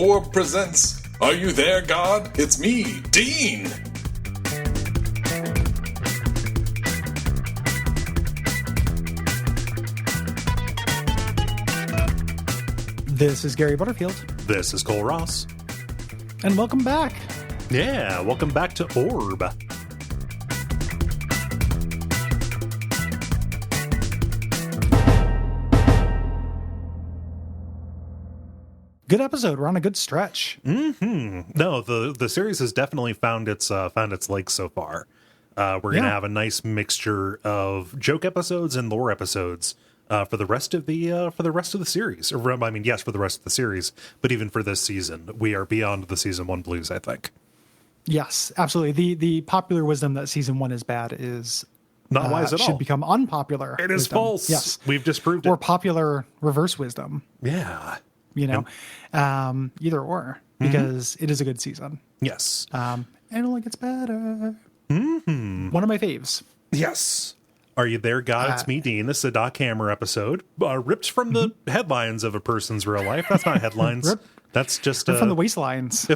Orb presents Are You There, God? It's me, Dean! This is Gary Butterfield. This is Cole Ross. And welcome back. Yeah, welcome back to Orb. Good episode. We're on a good stretch. Mm-hmm. No, the series has definitely found its legs so far. We're gonna have a nice mixture of joke episodes and lore episodes for the rest of the series. Or, I mean, yes, for the rest of the series, but even for this season, we are beyond the season 1 blues, I think. Yes, absolutely. The popular wisdom that season 1 is bad is not wise at all. Should become unpopular. It is wisdom. false. Yes, we've disproved it. Or popular reverse wisdom. Yeah. You know, either or, because it is a good season. Yes. And it only gets better. Mm-hmm. One of my faves. Yes. Are You There, God? It's me, Dean. This is a Doc Hammer episode, ripped from the headlines of a person's real life. That's not headlines. That's just from the waistlines.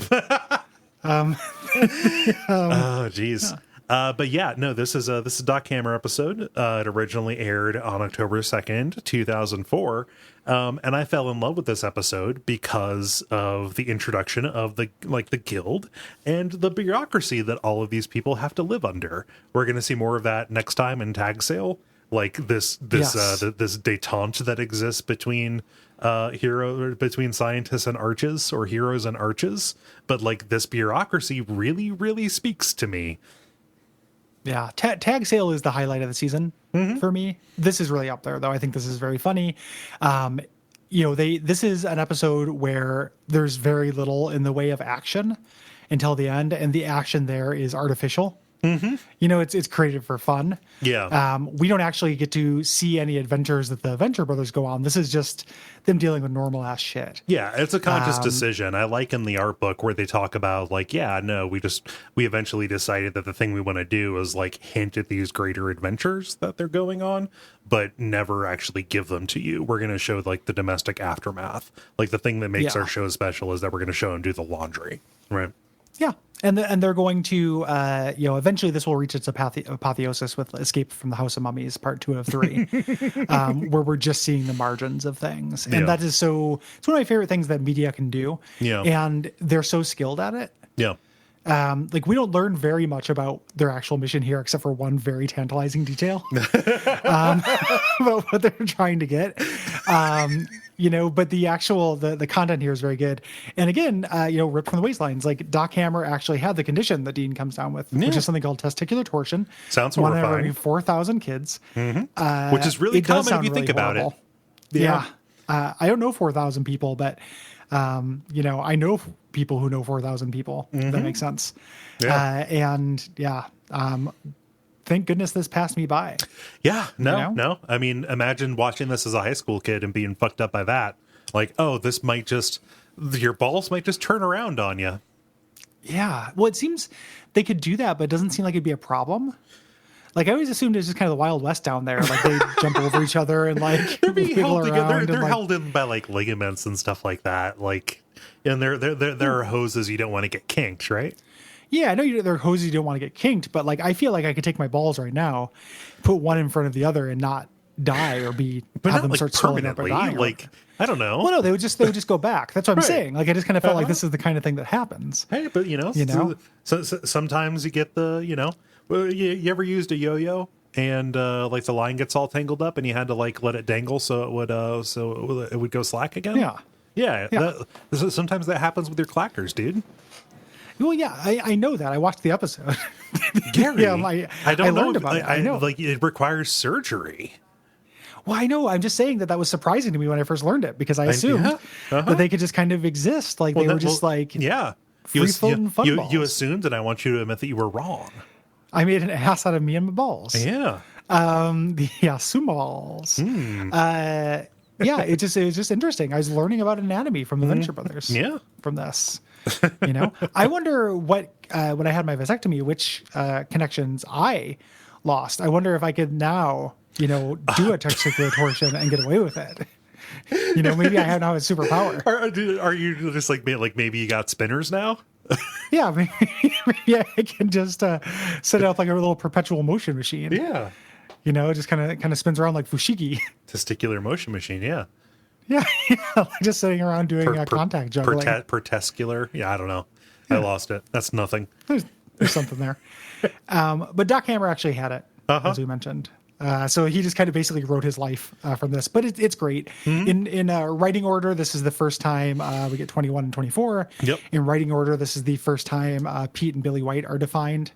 Oh, geez. Yeah. But yeah, no, this is a Doc Hammer episode. It originally aired on October 2nd, 2004. And I fell in love with this episode because of the introduction of the guild and the bureaucracy that all of these people have to live under. We're going to see more of that next time in Tag Sale, like this detente that exists between between scientists and arches, or heroes and arches. But like, this bureaucracy really, really speaks to me. Yeah, Tag Sale is the highlight of the season for me. This is really up there, though. I think this is very funny. This is an episode where there's very little in the way of action until the end, and the action there is artificial. Mm-hmm. You know, it's created for fun. Yeah. We don't actually get to see any adventures that the Venture Brothers go on. This is just them dealing with normal ass shit. Yeah, it's a conscious decision. I like in the art book where they talk about like, we eventually decided that the thing we want to do is like hint at these greater adventures that they're going on, but never actually give them to you. We're going to show like the domestic aftermath. Like, the thing that makes our show special is that we're going to show and do the laundry, right? Yeah. And they're going to, eventually this will reach its apotheosis with Escape from the House of Mummies, part 2 of 3, where we're just seeing the margins of things. And that is it's one of my favorite things that media can do. Yeah. And they're so skilled at it. Yeah. We don't learn very much about their actual mission here, except for one very tantalizing detail about what they're trying to get. But the actual, the content here is very good. And again, ripped from the waistlines, like Doc Hammer actually had the condition that Dean comes down with, which is something called testicular torsion. Sounds horrifying. horrifying. One in every 4,000 kids. Mm-hmm. Which is really common if you think about it. Yeah. I don't know 4,000 people, but, I know people who know 4,000 people. Mm-hmm. That makes sense. Yeah. Thank goodness this passed me by. Yeah, no. I mean, imagine watching this as a high school kid and being fucked up by that. Like, oh, your balls might just turn around on you. Yeah. Well, it seems they could do that, but it doesn't seem like it'd be a problem. Like, I always assumed it was just kind of the Wild West down there. Like, they jump over each other and like they're being held together. They're like, held in by like ligaments and stuff like that. Like, and there are hoses you don't want to get kinked, right? Yeah, I know there are hoses you don't want to get kinked, but like, I feel like I could take my balls right now, put one in front of the other, and not die or have them start swelling up or dying. Like, I don't know. Well, no, they would just go back. That's what I'm saying. Like, I just kind of felt like this is the kind of thing that happens. Hey, but so sometimes you get the you ever used a yo-yo and like the line gets all tangled up and you had to like let it dangle so it would go slack again? Yeah. Sometimes that happens with your clackers, dude. Well, yeah, I know that. I watched the episode. Gary, I don't know about it. I know. Like, it requires surgery. Well, I know. I'm just saying that was surprising to me when I first learned it, because I assumed that they could just kind of exist. Like, they were just free-floating fun balls. You assumed, and I want you to admit that you were wrong. I made an ass out of me and my balls. Yeah. Sumo balls. It was just interesting. I was learning about anatomy from the Venture Brothers. Yeah. From this. I wonder what when I had my vasectomy, which connections I lost. I wonder if I could now, do a testicular torsion and get away with it. Maybe I don't have a superpower. Are you just like maybe you got spinners now? Yeah, maybe I can just set it up like a little perpetual motion machine. Yeah. Just kind of spins around like Fushigi. Testicular motion machine, yeah. Yeah, like just sitting around doing contact juggling. Pertescular, yeah, I don't know. I lost it. That's nothing. There's something there. But Doc Hammer actually had it, as we mentioned. So he just kind of basically wrote his life from this, but it's great. In writing order, this is the first time we get 21 and 24. Yep. In writing order, this is the first time Pete and Billy White are defined,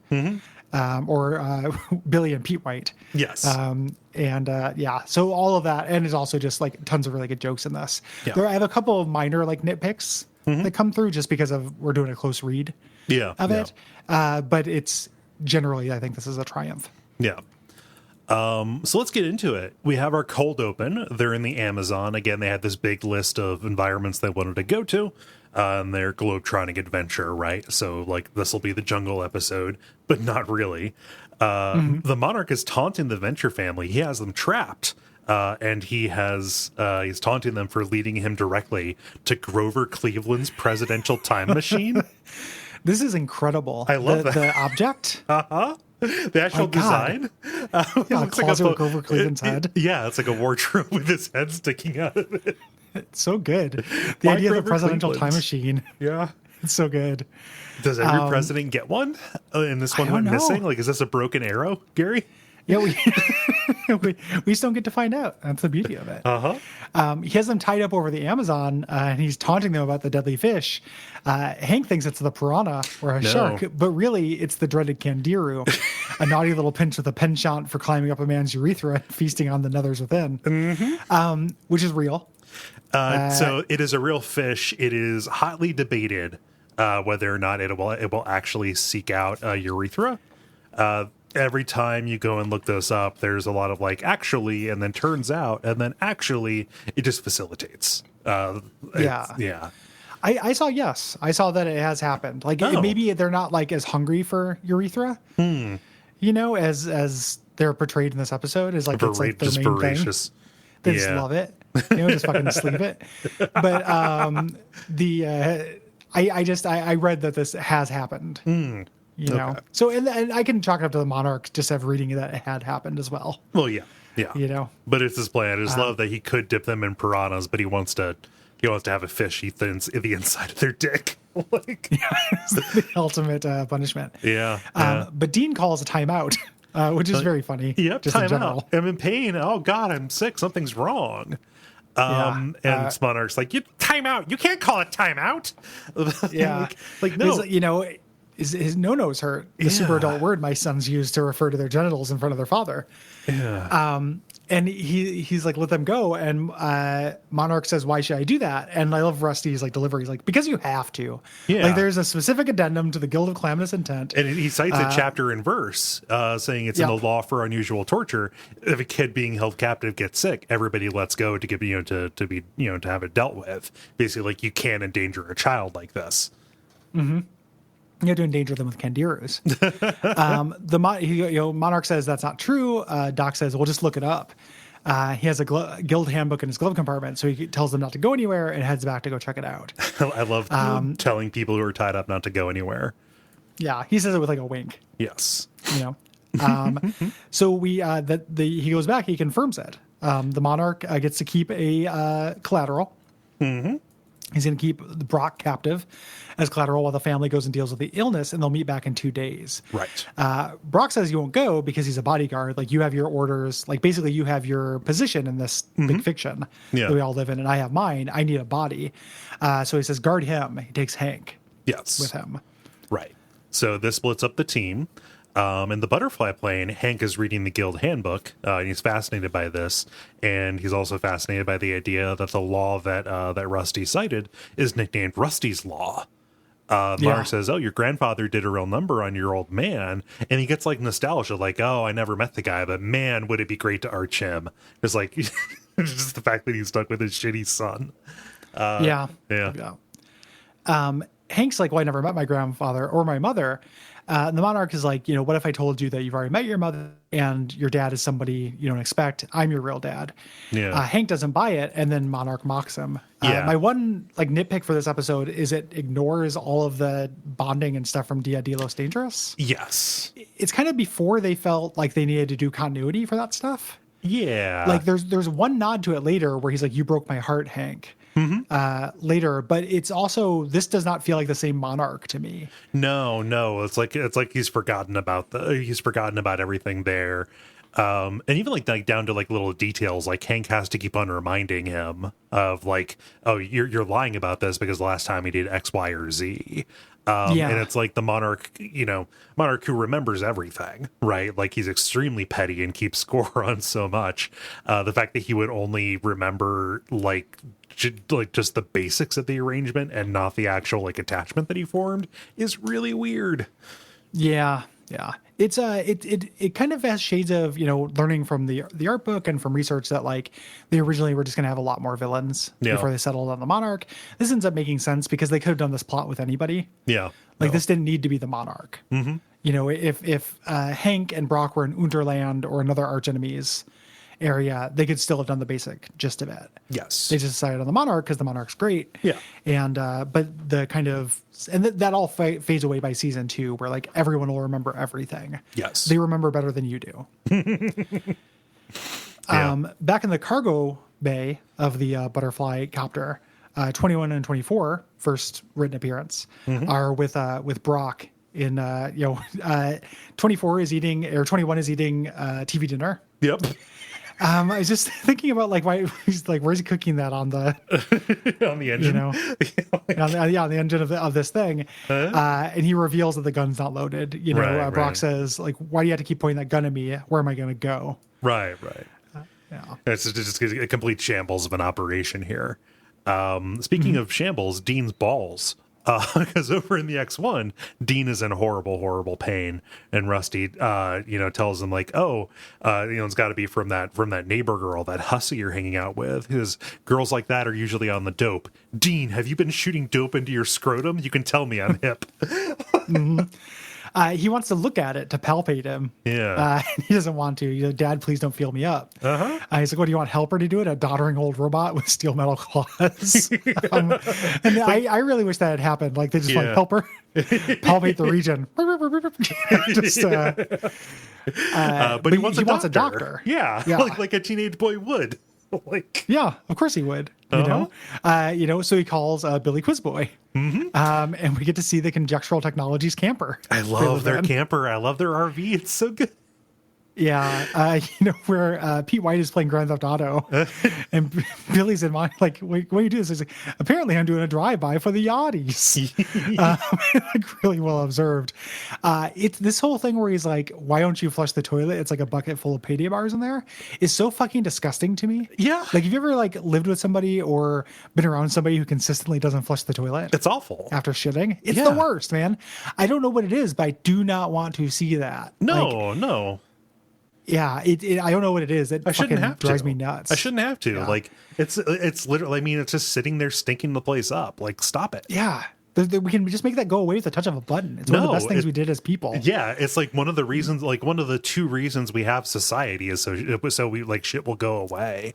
or Billy and Pete White. Yes. So all of that, and there's also just like tons of really good jokes in this. Yeah. I have a couple of minor like nitpicks that come through just because we're doing a close read of it. But it's generally, I think this is a triumph. Yeah. So let's get into it. We have our cold open. They're in the Amazon. Again, they had this big list of environments they wanted to go to. And their globetrotting adventure, right? So, like, this will be the jungle episode, but not really. The Monarch is taunting the Venture family. He has them trapped. And he's taunting them for leading him directly to Grover Cleveland's presidential time machine. This is incredible. I love that. The object. The actual design. Yeah, looks closet like with Grover Cleveland's head. Yeah, it's like a wardrobe with his head sticking out of it. It's so good. The Why idea of the Grover Presidential Cleveland? Time Machine. Yeah. It's so good. Does every president get one? And this one don't went know. missing? Like, is this a broken arrow, Gary? Yeah, we just don't get to find out. That's the beauty of it. He has them tied up over the Amazon, and he's taunting them about the deadly fish. Hank thinks it's the piranha or a shark, but really it's the dreaded candiru, a naughty little pinch with a penchant for climbing up a man's urethra and feasting on the nethers within, which is real. So it is a real fish. It is hotly debated whether or not it will actually seek out a urethra. Every time you go and look this up, there's a lot of like actually, and then turns out, and then actually, it just facilitates. Yeah. I saw yes. I saw that it has happened. Like maybe they're not like as hungry for urethra, as they're portrayed in this episode. Is like it's like their main voracious. thing. They just love it. Just fucking sleeve it. But I read that this has happened. So and I can chalk it up to the Monarch just have reading that it had happened as well. Well, yeah. But it's his plan. I just love that he could dip them in piranhas, but he wants to have a fish eat the inside of their dick. It's the ultimate punishment. Yeah. But Dean calls a timeout, which is very funny. Yep. Just in general. I'm in pain. Oh God, I'm sick. Something's wrong. And Monarch's like, you timeout. You can't call it timeout. Yeah. No. His no-no's hurt. The super adult word my sons use to refer to their genitals in front of their father. Yeah. And he's like, let them go. And Monarch says, why should I do that? And I love Rusty's like delivery. He's like, because you have to. Yeah. Like there's a specific addendum to the Guild of Calamitous Intent. And he cites a chapter and verse saying it's in the law for unusual torture. If a kid being held captive gets sick, everybody lets go to give to be to have it dealt with. Basically, like you can't endanger a child like this. Mm-hmm. You have to endanger them with candirus. Monarch says that's not true. Doc says, well, just look it up. He has a guild handbook in his glove compartment, so he tells them not to go anywhere and heads back to go check it out. I love telling people who are tied up not to go anywhere. Yeah, he says it with like a wink. Yes. So he goes back. He confirms it. The Monarch gets to keep a collateral. Mm-hmm. He's going to keep Brock captive as collateral while the family goes and deals with the illness, and they'll meet back in 2 days. Right. Brock says you won't go because he's a bodyguard. Like you have your orders. Like basically you have your position in this big fiction that we all live in, and I have mine. I need a body. So he says guard him. He takes Hank. Yes. With him. Right. So this splits up the team. In the butterfly plane, Hank is reading the guild handbook, and he's fascinated by this, and he's also fascinated by the idea that the law that Rusty cited is nicknamed Rusty's Law. Monarch says, oh, your grandfather did a real number on your old man, and he gets like nostalgia, like, oh, I never met the guy, but man, would it be great to arch him. It's like just the fact that he's stuck with his shitty son. Yeah. Hank's like, well, I never met my grandfather or my mother. And the Monarch is like, what if I told you that you've already met your mother and your dad is somebody you don't expect? I'm your real dad. Yeah. Hank doesn't buy it, and then Monarch mocks him. Yeah. My one nitpick for this episode is it ignores all of the bonding and stuff from Dia de los Dangerous. Yes. It's kind of before they felt like they needed to do continuity for that stuff. Yeah. Like there's one nod to it later where he's like, "You broke my heart, Hank." Later, but it's also, this does not feel like the same Monarch to me. No, it's like he's forgotten about everything there. And even like down to like little details, like Hank has to keep on reminding him of like, oh, you're lying about this because the last time he did X, Y, or Z. And it's like the Monarch who remembers everything, right? Like he's extremely petty and keeps score on so much. The fact that he would only remember like just the basics of the arrangement and not the actual like attachment that he formed is really weird. Yeah. It's it kind of has shades of learning from the art book and from research that like they originally were just going to have a lot more villains before they settled on the Monarch. This ends up making sense because they could have done this plot with anybody. This didn't need to be the Monarch. If Hank and Brock were in Unterland or another arch enemies area, they could still have done the basic gist of it. Yes. They just decided on the Monarch because the Monarch's great. Yeah. And but the kind of that all fades away by season 2, where like everyone will remember everything. Yes. They remember better than you do. Back in the cargo bay of the butterfly copter, 21 and 24, first written appearance, are with Brock in 24 is eating, or 21 is eating TV dinner. Yep. I was just thinking about like why he's like, where's he cooking that on the on the engine? on the engine of this thing, and he reveals that the gun's not loaded. Brock says like, why do you have to keep pointing that gun at me? Where am I going to go? Right. Yeah, it's just a complete shambles of an operation here. Speaking of shambles, Dean's balls. Because over in the X1, Dean is in horrible pain, and Rusty, tells him like, it's got to be from that neighbor girl, that hussy you're hanging out with. Because girls like that are usually on the dope. Dean, have you been shooting dope into your scrotum? You can tell me I'm hip. He wants to look at it to palpate him. Yeah. He doesn't want to. Dad, please don't feel me up. He's like, what do you want, Helper to do it? A doddering old robot with steel metal claws. I really wish that had happened. Like they just want Helper palpate the region. But he wants a doctor. Yeah. Like a teenage boy would. Yeah, of course he would. So he calls Billy Quizboy. And we get to see the Conjectural Technologies camper. I love their camper. I love their RV. It's so good. Yeah, where Pete White is playing Grand Theft Auto, and Billy's in mind, like, what do you do? He's like, apparently I'm doing a drive-by for the yachties. Like, really well observed. It's this whole thing where he's like, why don't you flush the toilet? It's like a bucket full of payday bars in there. Is so fucking disgusting to me. Yeah. Like, have you ever like lived with somebody or been around somebody who consistently doesn't flush the toilet? It's awful. After shitting. It's the worst, man. I don't know what it is, but I do not want to see that. No. Yeah, I don't know what it is. It drives me nuts. I shouldn't have to. Yeah. Like it's literally. I mean, it's just sitting there stinking the place up. Like, stop it. Yeah, we can just make that go away with the touch of a button. It's one of the best things we did as people. Yeah, it's like one of the reasons. Like one of the 2 reasons we have society is so we like shit will go away.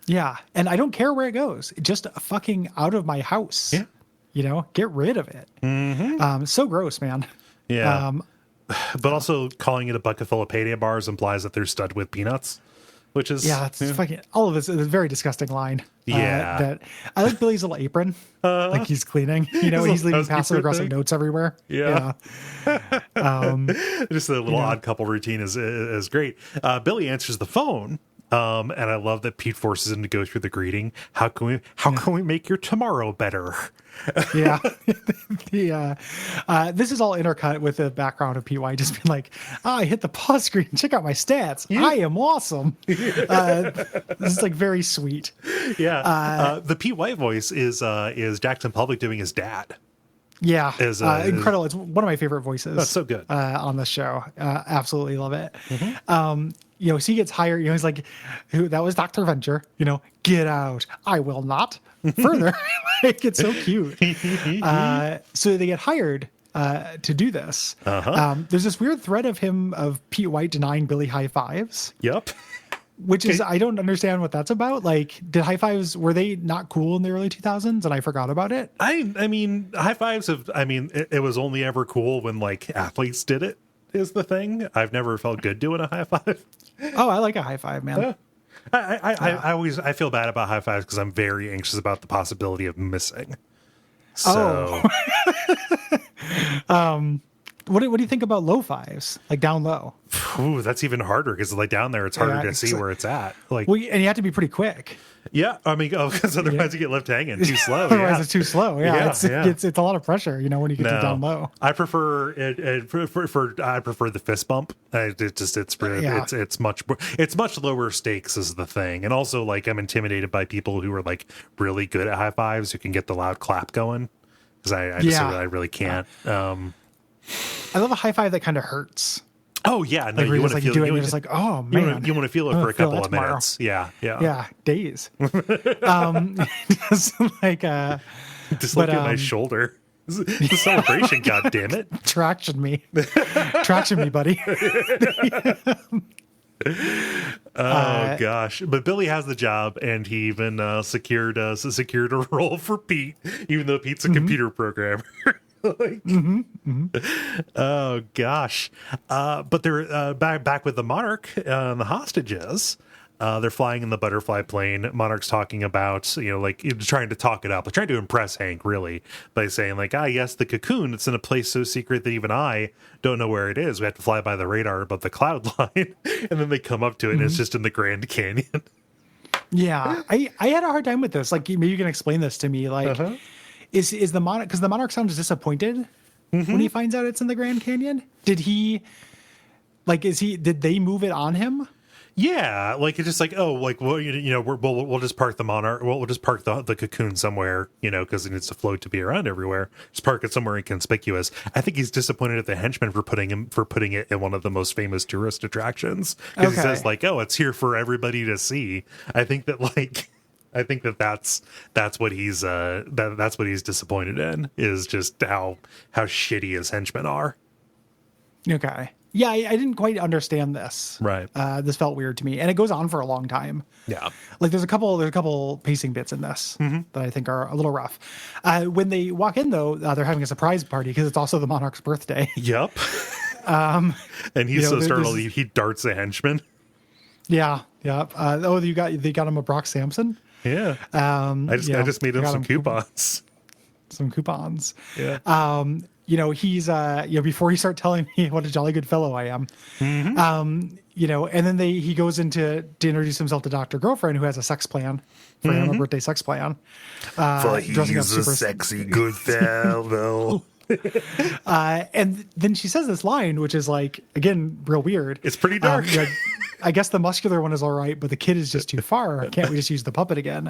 Yeah, and I don't care where it goes. Just fucking out of my house. Yeah, get rid of it. So gross, man. Yeah. But also calling it a bucket full of payday bars implies that they're studded with peanuts, which is fucking all of this is a very disgusking line. That I like Billy's little apron, like he's cleaning. He's leaving passive aggressive notes everywhere. Yeah. Just a little odd couple routine is great. Billy answers the phone. And I love that Pete forces him to go through the greeting. How can we make your tomorrow better? Yeah. This is all intercut with the background of PY just being like, I hit the pause screen. Check out my stats. Yeah. I am awesome. This is like very sweet. Yeah. The PY voice is Jackson Public doing his dad. Yeah. Incredible. It's one of my favorite voices. That's so good. On the show. Absolutely love it. So he gets hired, he's like, that was Dr. Venture, get out. I will not. Further, like, it's so cute. So they get hired to do this. There's this weird thread of Pete White denying Billy high fives. Yep. Which is, I don't understand what that's about. Like, did high fives, were they not cool in the early 2000s and I forgot about it? I mean, high fives it was only ever cool when like athletes did it, is the thing. I've never felt good doing a high five. Oh, I like a high five, man. Yeah. I feel bad about high fives because I'm very anxious about the possibility of missing. So, what do you think about low fives, like down low? Ooh, that's even harder because like down there, it's harder to see where it's at. Like, well, and you have to be pretty quick. Yeah, I mean, because otherwise you get left hanging too slow. Otherwise it's too slow. Yeah, Yeah, it's a lot of pressure, when you get to down low. I prefer I prefer the fist bump. It's much lower stakes is the thing, and also like I'm intimidated by people who are like really good at high fives who can get the loud clap going because I really can't. I love a high five that kind of hurts. Oh yeah, no, you want to feel it. You're just like, oh man, you want to feel it for a couple of minutes. Yeah, days. Just like look at my shoulder. It's a celebration, God damn it! Traction me, buddy. Oh gosh, but Billy has the job, and he even secured a role for Pete, even though Pete's a computer programmer. Oh gosh, but they're back with the Monarch and the hostages. They're flying in the butterfly plane. Monarch's talking about, trying to talk it up, trying to impress Hank, really, by saying, like, yes, the cocoon, it's in a place so secret that even I don't know where it is. We have to fly by the radar above the cloud line. And then they come up to it, and it's just in the Grand Canyon. Yeah, I had a hard time with this. Like, maybe you can explain this to me. Like, is the Monarch, because the Monarch sounds disappointed when he finds out it's in the Grand Canyon? Did they move it on him? Yeah, like it's just like, oh, like, well, we'll just park the Monarch. We'll just park the cocoon somewhere, because it needs to float to be around everywhere. Just park it somewhere inconspicuous. I think he's disappointed at the henchman for putting it in one of the most famous tourist attractions because he says like, oh, it's here for everybody to see. I think that's what he's that's what he's disappointed in, is just how shitty his henchmen are. Okay. Yeah, I didn't quite understand this. Right. This felt weird to me, and it goes on for a long time. Yeah. Like there's a couple pacing bits in this that I think are a little rough. When they walk in, though, they're having a surprise party because it's also the Monarch's birthday. Yep. And he's so startled he darts a henchman. Yeah. Yeah. They got him a Brock Sampson. Yeah. I just made him some coupons. Some coupons. Yeah. He's before he start telling me what a jolly good fellow I am, and then he goes into to introduce himself to Dr. Girlfriend, who has a sex plan for him, a birthday sex plan. For he's a sexy good fellow. And then she says this line, which is like, again, real weird. It's pretty dark. I guess the muscular one is all right, but the kid is just too far. Can't we just use the puppet again?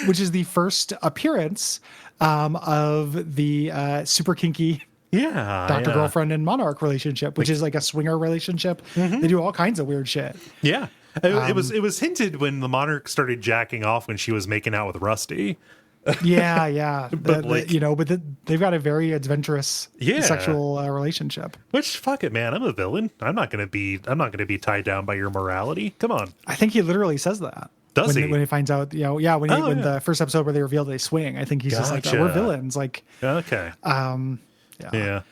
Which is the first appearance of the super kinky Dr. Girlfriend and Monarch relationship, which is like a swinger relationship. They do all kinds of weird shit. Yeah. It was hinted when the Monarch started jacking off when she was making out with Rusty. Yeah. But they've got a very adventurous sexual relationship. Which, fuck it, man, I'm a villain. I'm not gonna be tied down by your morality. Come on. I think he literally says that. Does he? When he finds out, when the first episode where they reveal they swing, I think he's just like, we're villains. Like, okay. Yeah.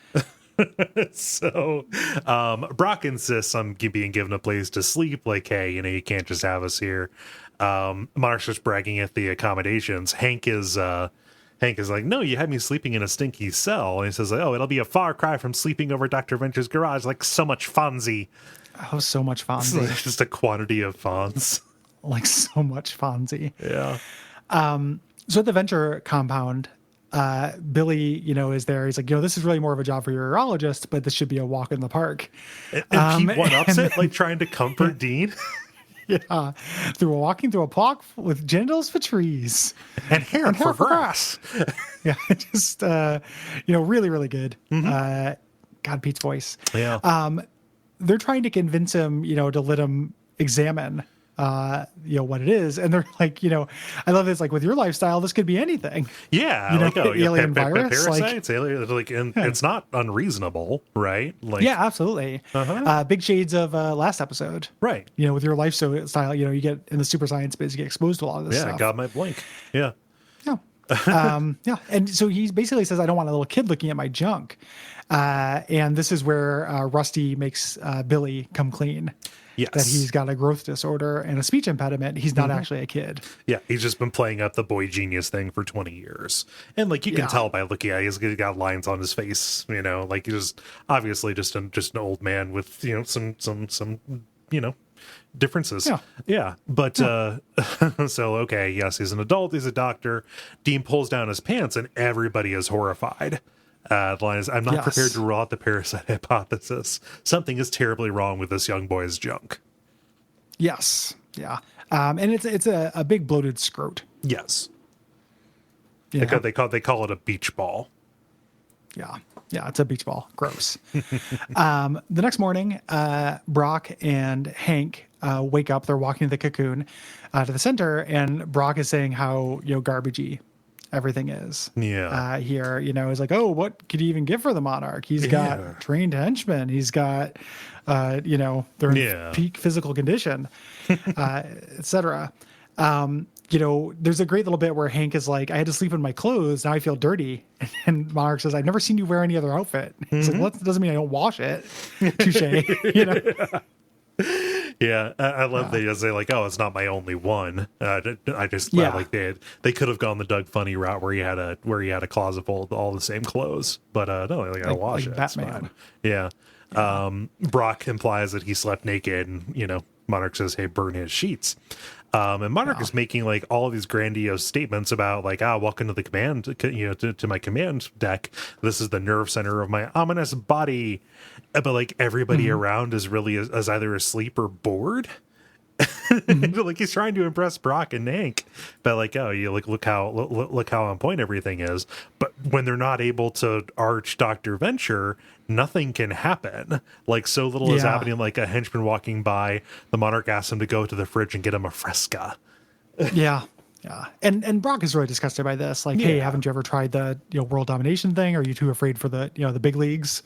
So, Brock insists on being given a place to sleep. Like, hey, you can't just have us here. Monarch's just bragging at the accommodations. Hank is like, no, you had me sleeping in a stinky cell. And he says, oh, it'll be a far cry from sleeping over Dr. Venture's garage. Like so much Fonzie. Oh, so much Fonzie. Just a quantity of Fonz. Like so much Fonzie. Yeah. So at the Venture compound, Billy, is there. He's like, this is really more of a job for your urologist, but this should be a walk in the park. And Pete one-ups it, like trying to comfort Dean. Yeah, walking through a park with genitals for trees and hair for grass. Yeah, just really, really good. God, Pete's voice. Yeah. They're trying to convince him, to let him examine what it is. And they're like, I love this, like, with your lifestyle, this could be anything. Yeah, alien virus, parasites, and it's not unreasonable, right? Like, yeah, absolutely. Big shades of last episode, right? With your lifestyle, you get in the super science space, you get exposed to a lot of this stuff. Yeah, God might blink. Yeah. Yeah. And so he basically says, I don't want a little kid looking at my junk. And this is where Rusty makes Billy come clean. Yes. That he's got a growth disorder and a speech impediment. He's not actually a kid. Yeah, he's just been playing up the boy genius thing for 20 years. And like you can tell by looking at it, he's got lines on his face, like he's just obviously just an old man with, some differences. Yeah. But so okay, yes, he's an adult, he's a doctor. Dean pulls down his pants and everybody is horrified. The line is, I'm not prepared to rule out the parasite hypothesis. Something is terribly wrong with this young boy's junk. Yes. Yeah. And it's a big bloated scrot. Yes. They call it a beach ball. Yeah. Yeah, it's a beach ball. Gross. The next morning, Brock and Hank wake up. They're walking to the cocoon to the center, and Brock is saying how garbagey everything is. Yeah. Here, he's like, oh, what could he even give for the Monarch? He's got trained henchmen. He's got, they're in peak physical condition, etc. There's a great little bit where Hank is like, I had to sleep in my clothes. Now I feel dirty. And Monarch says, I've never seen you wear any other outfit. He's like, well, that doesn't mean I don't wash it. Touche. Yeah, I love they say like, oh, it's not my only one. I just like they could have gone the Doug Funny route where he had a closet full of all the same clothes, but no, they gotta wash it. Batman. Yeah. Brock implies that he slept naked, and Monarch says, hey, burn his sheets. And Monarch is making like all of these grandiose statements about like, welcome to the command, to my command deck. This is the nerve center of my ominous body. But like everybody around is really as either asleep or bored. Like he's trying to impress Brock and Hank, but like, oh, you look how on point everything is. But when they're not able to arch Dr. Venture, nothing can happen. Like so little is happening. Like a henchman walking by, the Monarch asks him to go to the fridge and get him a Fresca. Yeah. And Brock is really disgusted by this. Like, hey, haven't you ever tried the world domination thing? Are you too afraid for the the big leagues?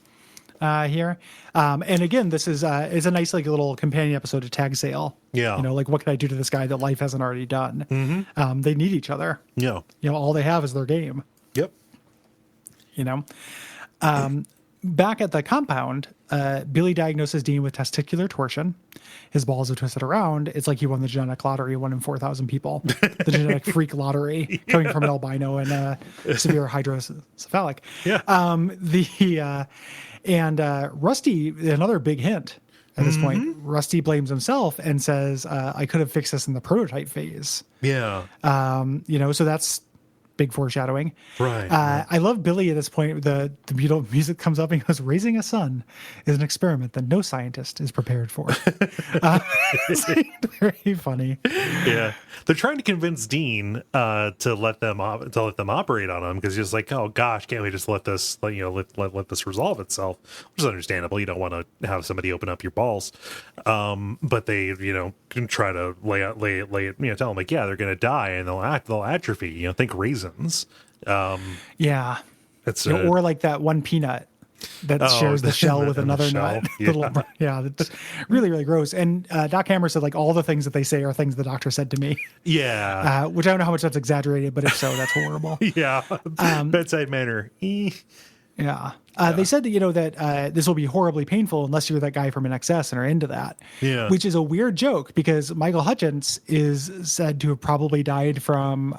Here. And again, this is a nice like little companion episode to Tag Sale. Yeah. Like what can I do to this guy that life hasn't already done? Mm-hmm. They need each other. Yeah. All they have is their game. Yep. Back at the compound, Billy diagnoses Dean with testicular torsion. His balls are twisted around. It's like he won the genetic lottery, 1 in 4,000 people. The genetic freak lottery coming from an albino and severe hydrocephalic. Yeah. And Rusty, another big hint at this point, Rusty blames himself and says, I could have fixed this in the prototype phase. Yeah. So that's big foreshadowing. Right. I love Billy at this point. The beautiful music comes up and he goes, raising a son is an experiment that no scientist is prepared for. It's very funny. Yeah. They're trying to convince Dean to let them operate on him because he's like, oh gosh, can't we just let this let this resolve itself? Which is understandable. You don't want to have somebody open up your balls. But they, can try to lay it, tell them like, yeah, they're gonna die and they'll atrophy, think raisins. It's or like that one peanut that shares the shell with another nut. That's really, really gross. And Doc Hammer said like all the things that they say are things the doctor said to me. Yeah. Which I don't know how much that's exaggerated, but if so, that's horrible. Bedside manner. Yeah. They said that, that this will be horribly painful unless you're that guy from NXS and are into that. Yeah. Which is a weird joke because Michael Hutchence is said to have probably died from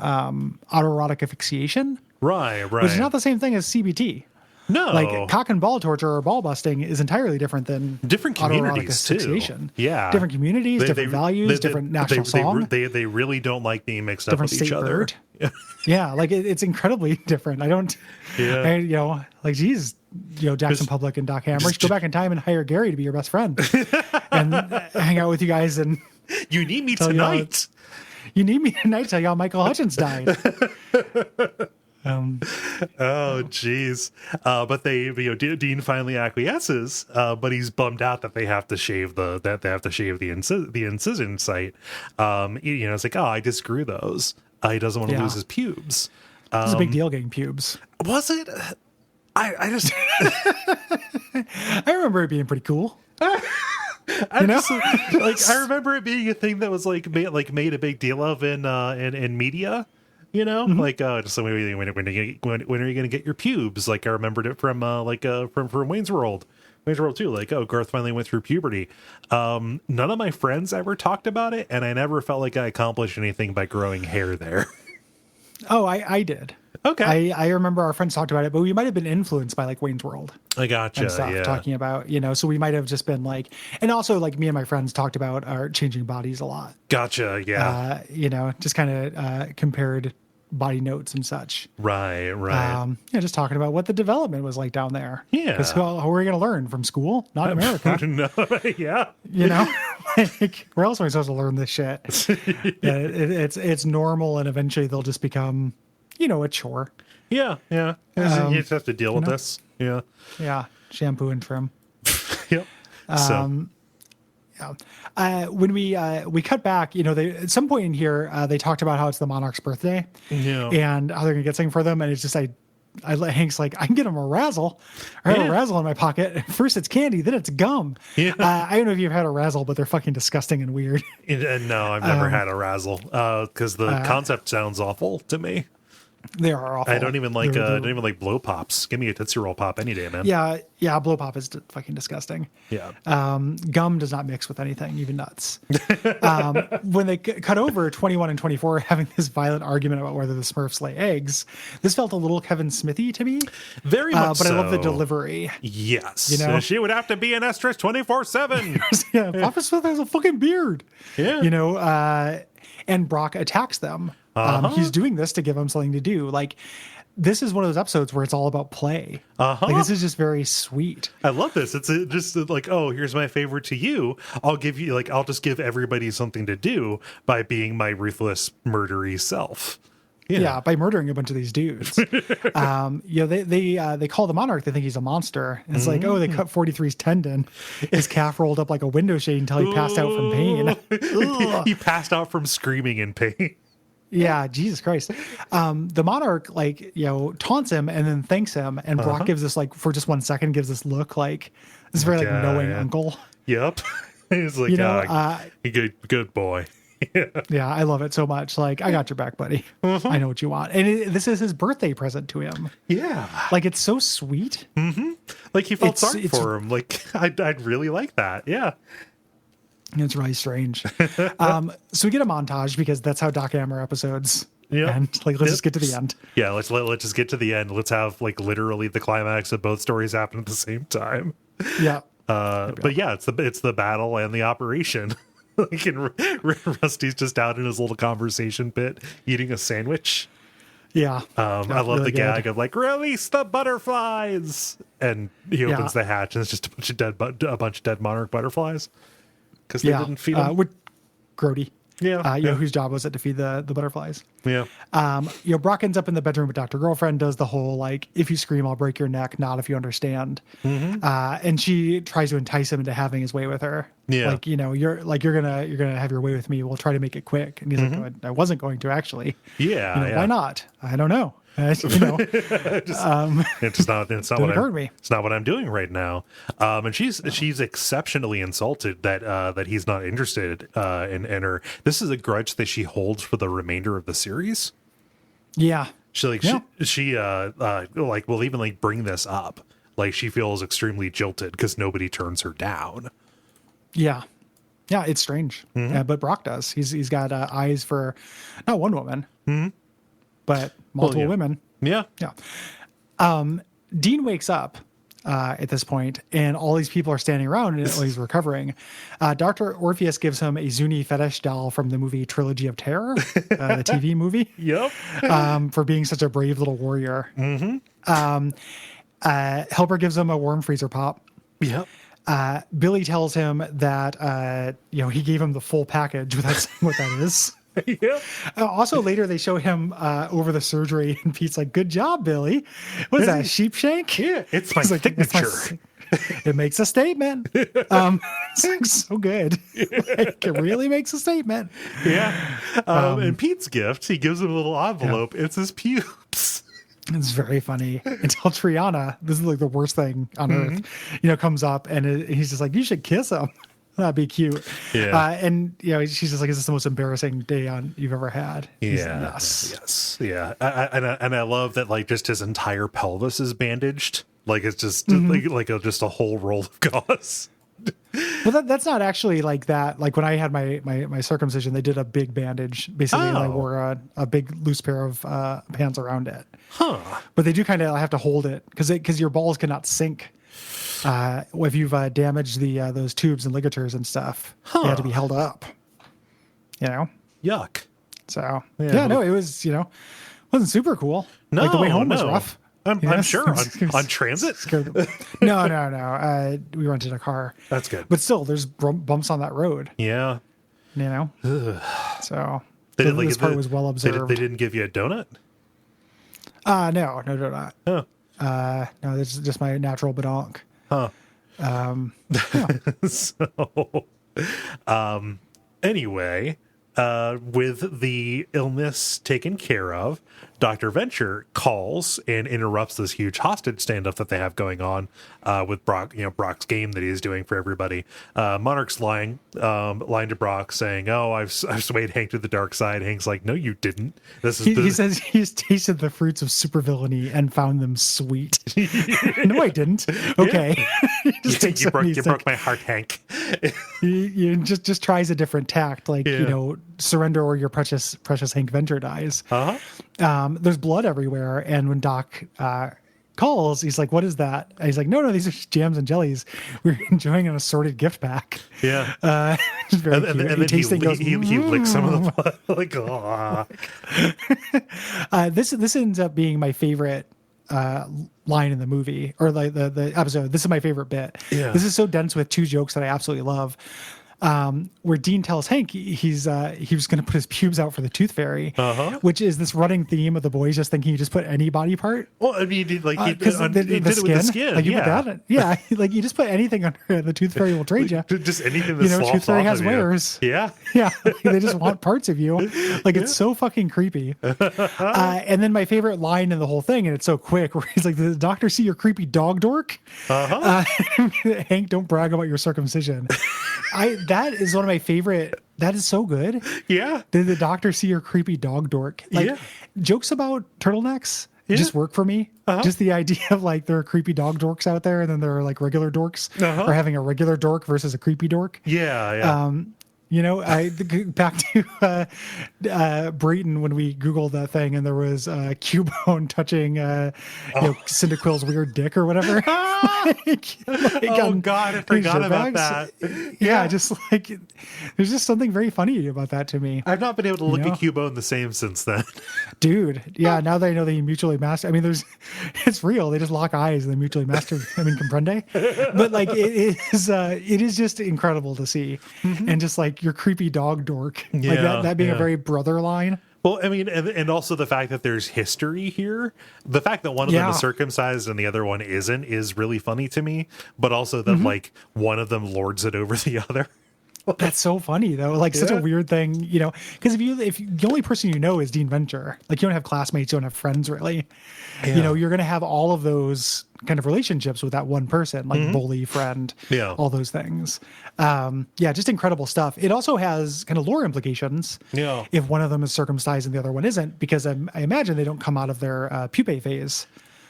autoerotic asphyxiation. Right. Which is not the same thing as CBT. No. Like cock and ball torture or ball busting is entirely different than different communities too. Yeah. Different communities, different values, different national song. They really don't like being mixed up with each other. Yeah, like it's incredibly different. I don't, like, geez, Jackson Public and Doc Hammer, go back in time and hire Gary to be your best friend and hang out with you guys. And you need me tonight. You need me tonight. Tell y'all Michael Hutchence died. Oh, jeez. But Dean finally acquiesces, but he's bummed out that they have to shave the incision site. It's like, oh, I just grew those. He doesn't want to lose his pubes. It's a big deal getting pubes. Was it? I just I remember it being pretty cool. I remember it being a thing that was made a big deal of in media. Like just when are you going to get your pubes? Like I remembered it from from Wayne's World. Wayne's World 2, like, oh, Garth finally went through puberty. None of my friends ever talked about it, and I never felt like I accomplished anything by growing hair there. Oh, I did. Okay. I remember our friends talked about it, but we might have been influenced by like Wayne's World. I gotcha. And stuff, talking about, so we might have just been like, and also like me and my friends talked about our changing bodies a lot. Gotcha. Yeah. Just kind of compared body notes and such. Right. Just talking about what the development was like down there. Yeah. Because how are we going to learn from school? Not America. No. Yeah. Like, where else are we supposed to learn this shit? It's normal, and eventually they'll just become, a chore. Yeah. You just have to deal with this. Yeah. Yeah. Shampoo and trim. Yep. When we cut back, at some point in here, they talked about how it's the Monarch's birthday, and how they're gonna get something for them, and it's just I let Hank's like, I can get him a razzle. I have a razzle in my pocket. First it's candy, then it's gum. Yeah. I don't know if you've had a razzle, but they're fucking disgusting and weird. No, I've never had a razzle because the concept sounds awful to me. They are awful. I don't even like blow pops. Give me a Tootsie Roll pop any day, man. Yeah, blow pop is fucking disgusting. Yeah. Gum does not mix with anything, even nuts. When they cut over 21 and 24 having this violent argument about whether the Smurfs lay eggs, this felt a little Kevin Smithy to me. Very much but so. I love the delivery. Yes. She would have to be an estrus 24/7. Yeah, Papa Smith has a fucking beard. Yeah. And Brock attacks them. He's doing this to give them something to do. Like, this is one of those episodes where it's all about play. Like, this is just very sweet. I love this. It's just like, oh, here's my favor to you. I'll just give everybody something to do by being my ruthless, murdery self. Yeah, by murdering a bunch of these dudes. They call the Monarch. They think he's a monster. And it's like, oh, they cut 43's tendon. His calf rolled up like a window shade until he passed out from pain. He passed out from screaming in pain. Yeah, Jesus Christ. The Monarch, taunts him and then thanks him. And Brock gives this, for just 1 second, gives this look like this very knowing uncle. Yep. He's like, good boy. Yeah, I love it so much. Like, I got your back, buddy. I know what you want. And this is his birthday present to him. Yeah. Like, it's so sweet. Mm-hmm. Like, he felt sorry for him. Like, I'd really like that. Yeah. It's really strange. So we get a montage because that's how Doc Hammer episodes end. Let's just get to the end. Yeah, let's just get to the end. Let's have literally the climax of both stories happen at the same time. Yeah. But yeah, it's the battle and the operation. Rusty's just out in his little conversation pit eating a sandwich. Yeah. I love really the gag of release the butterflies, and he opens the hatch and it's just a bunch of dead monarch butterflies. Because they didn't feed him. With Grody. Yeah. Whose job was it to feed the butterflies? Yeah. Brock ends up in the bedroom with Dr. Girlfriend, does the whole, if you scream, I'll break your neck, not if you understand. Mm-hmm. And she tries to entice him into having his way with her. Yeah. You're gonna have your way with me. We'll try to make it quick. And he's like, I wasn't going to actually. Yeah. Why not? I don't know. It's not what I'm doing right now. And she's exceptionally insulted that he's not interested in her. This is a grudge that she holds for the remainder of the series. Yeah. She will even bring this up. She feels extremely jilted because nobody turns her down. Yeah. Yeah, it's strange. Mm-hmm. Yeah, but Brock does. He's got eyes for not one woman. Mm-hmm. But multiple women. Yeah. Yeah. Dean wakes up at this point, and all these people are standing around while he's recovering. Dr. Orpheus gives him a Zuni fetish doll from the movie Trilogy of Terror, the TV movie. Yep. For being such a brave little warrior. Mm-hmm. Helper gives him a worm freezer pop. Yep. Billy tells him that he gave him the full package without saying what that is. Yeah. Also, later they show him over the surgery, and Pete's like, "Good job, Billy. What is that, sheep shank?" Yeah, it's my He's like, "It's my signature. it makes a statement." It's like so good. Like, it really makes a statement. Yeah. And Pete's gift, he gives him a little envelope. It's his pubes. It's very funny until Triana, this is like the worst thing on earth, comes up and he's just like, "You should kiss him. That'd be cute." Yeah. And she's just like, "Is this the most embarrassing day you've ever had?" He's like, Yes. Yeah. And I love that, like, just his entire pelvis is bandaged. Like, it's just just a whole roll of gauze. Well, that's not actually like that. Like when I had my circumcision, they did a big bandage. Basically, and I wore a big loose pair of pants around it. Huh. But they do kind of have to hold it because your balls cannot sink. If you've damaged those tubes and ligatures and stuff, they have to be held up. Yuck. So no, it was wasn't super cool. No, like the way home was rough. I'm sure on transit. No. We rented a car. That's good. But still, there's bumps on that road. Yeah. So This part was well observed. They didn't give you a donut? No, not. Oh. No, this is just my natural badonk. Huh. Anyway, with the illness taken care of, Dr. Venture calls and interrupts this huge hostage standoff that they have going on with Brock, Brock's game that he's doing for everybody. Monarch's lying to Brock saying, "Oh, I've swayed Hank to the dark side." Hank's like, "No, you didn't." He says he's tasted the fruits of supervillainy and found them sweet. No, I didn't. Okay. You broke my heart, Hank. you just tries a different tact, like surrender or your precious Hank Venture dies. There's blood everywhere, and when Doc calls, he's like, "What is that?" And he's like, "No, these are jams and jellies. We're enjoying an assorted gift pack." Yeah. It's very cute. And then he licks some of the blood. Like, this ends up being my favorite line in the movie, or like the episode. This is my favorite bit. Yeah. This is so dense with two jokes that I absolutely love. Where Dean tells Hank he was going to put his pubes out for the tooth fairy, which is this running theme of the boys just thinking you just put any body part. Well, I mean, he did it with the skin. Like you put that, like you just put anything under the tooth fairy will trade you. Just anything that sloughs tooth fairy off has of you. wares. Yeah, they just want parts of you. Like it's so fucking creepy. And then my favorite line in the whole thing, and it's so quick, where he's like, "Did the doctor see your creepy dog dork?" Hank, don't brag about your circumcision. That is one of my favorite. That is so good. Yeah. Did the doctor see your creepy dog dork? Like jokes about turtlenecks just work for me. Just the idea of like there are creepy dog dorks out there, and then there are like regular dorks, or having a regular dork versus a creepy dork. Yeah. Back to Brayton when we Googled that thing, and there was Cubone touching Cyndaquil's weird dick or whatever. God, I forgot about that. Yeah, just like there's just something very funny about that to me. I've not been able to look at Cubone the same since then. Dude, yeah, now that I know they mutually master, I mean, it's real. They just lock eyes and they mutually master. I mean, comprende? But like it is just incredible to see, and just like your creepy dog dork, like that being a very brother line. Well, I mean, and also the fact that there's history here. The fact that one of them is circumcised and the other one isn't is really funny to me. But also that like one of them lords it over the other. That's so funny though. Like such a weird thing, because if the only person you know is Dean Venture, like you don't have classmates, you don't have friends really. You're going to have all of those kind of relationships with that one person, like bully, friend, all those things. Just incredible stuff. It also has kind of lore implications. Yeah. If one of them is circumcised and the other one isn't, because I imagine they don't come out of their pupae phase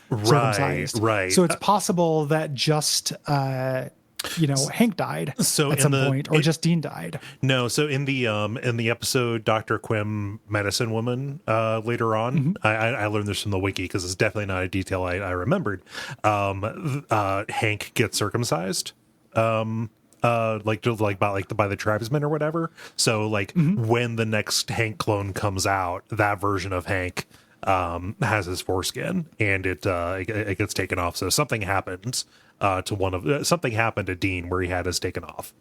circumcised. Right. So it's possible that just Hank died at some point, or just Dean died. No, so in the episode Dr. Quim Medicine Woman later on, I learned this from the wiki because it's definitely not a detail I remembered. Hank gets circumcised. By the tribesmen or whatever. So when the next Hank clone comes out, that version of Hank has his foreskin, and it gets taken off. So something happens something happened to Dean where he had his taken off.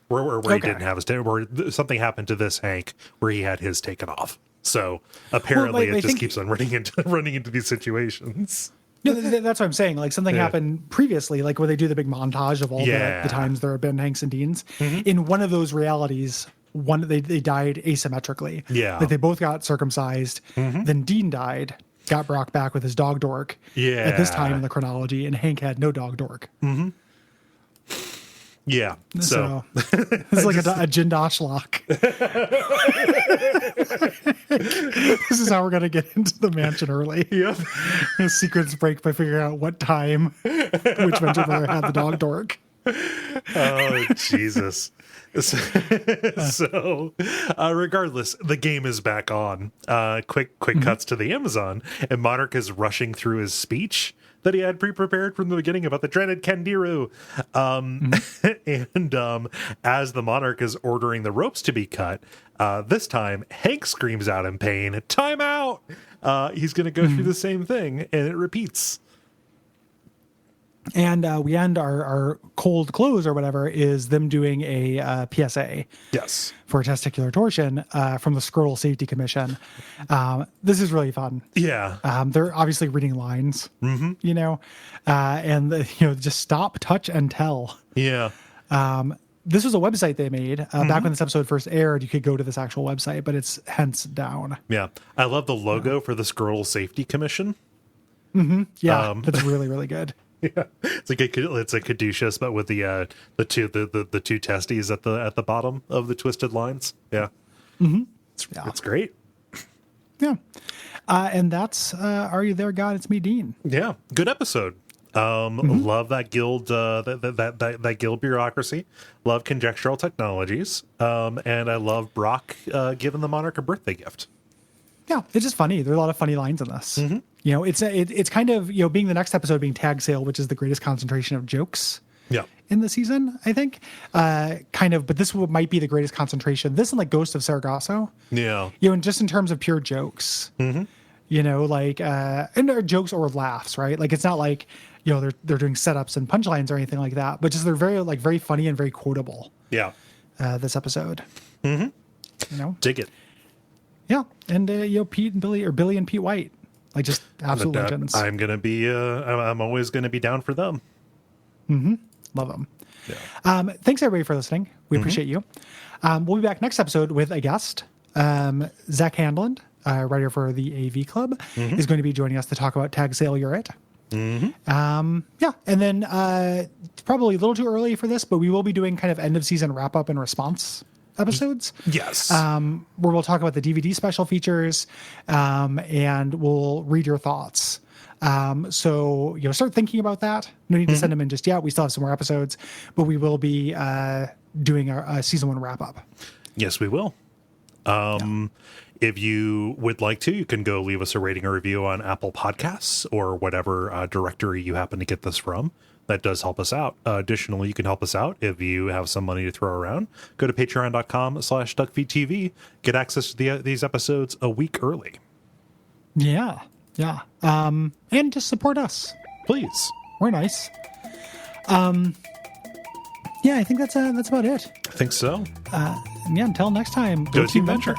where he Okay. didn't have his, where something happened to this Hank where he had his taken off. So apparently I it just think- keeps on running into these situations. No, that's what I'm saying. Like something happened previously, like where they do the big montage of all the times there have been Hanks and Deans. In one of those realities, they died asymmetrically. Yeah. Like they both got circumcised. Then Dean died, got brought back with his dog dork. Yeah. At this time in the chronology, and Hank had no dog dork. Yeah. So it's like a Jindosh lock. This is how we're gonna get into the mansion early. Yep. The secrets break by figuring out what time which venture brother had the dog dork. Oh, Jesus. So regardless, the game is back on. Quick cuts to the Amazon, and Monarch is rushing through his speech that he had pre-prepared from the beginning about the dreaded candiru. And as the Monarch is ordering the ropes to be cut, this time Hank screams out in pain, "Timeout!" He's going to go through the same thing, and it repeats. And we end our cold close or whatever is them doing a PSA. Yes. For testicular torsion from the Scroll Safety Commission. This is really fun. Yeah. They're obviously reading lines, and just stop, touch, and tell. Yeah. This was a website they made back when this episode first aired. You could go to this actual website, but it's hence down. Yeah. I love the logo for the Scroll Safety Commission. Yeah, that's really, really good. Yeah, it's like it's a caduceus, but with the two testes at the bottom of the twisted lines. Yeah, it's great. Yeah, and that's Are You There, God? It's me, Dean. Yeah, good episode. Love that guild, that guild bureaucracy. Love Conjectural Technologies, and I love Brock giving the Monarch a birthday gift. Yeah, it's just funny. There are a lot of funny lines in this. It's kind of being the next episode being Tag Sale, which is the greatest concentration of jokes. Yeah. In the season, I think, but this might be the greatest concentration. This and like Ghost of Saragosso. Yeah. And just in terms of pure jokes. And they're jokes or laughs, right? Like it's not like they're doing setups and punchlines or anything like that, but just they're very funny and very quotable. Yeah. This episode. Dig it. Yeah, and Pete and Billy, or Billy and Pete White, like just absolute legends. I'm gonna be. I'm always gonna be down for them. Love them. Yeah. Thanks everybody for listening. We appreciate you. We'll be back next episode with a guest. Zach Handland, writer for the AV Club, is going to be joining us to talk about Tag Sale You're It. And then it's probably a little too early for this, but we will be doing kind of end of season wrap up and response episodes. Yes. Where we'll talk about the DVD special features, and we'll read your thoughts. So start thinking about that. No need to send them in just yet. We still have some more episodes, but we will be doing a season 1 wrap up. Yes, we will. If you would like to, you can go leave us a rating or review on Apple Podcasts or whatever directory you happen to get this from. That does help us out. Additionally, you can help us out if you have some money to throw around. Go to patreon.com/Duckfeed.tv. Get access to these episodes a week early. Yeah. And just support us. Please. We're nice. I think that's about it. I think so. Until next time, Go Team Venture.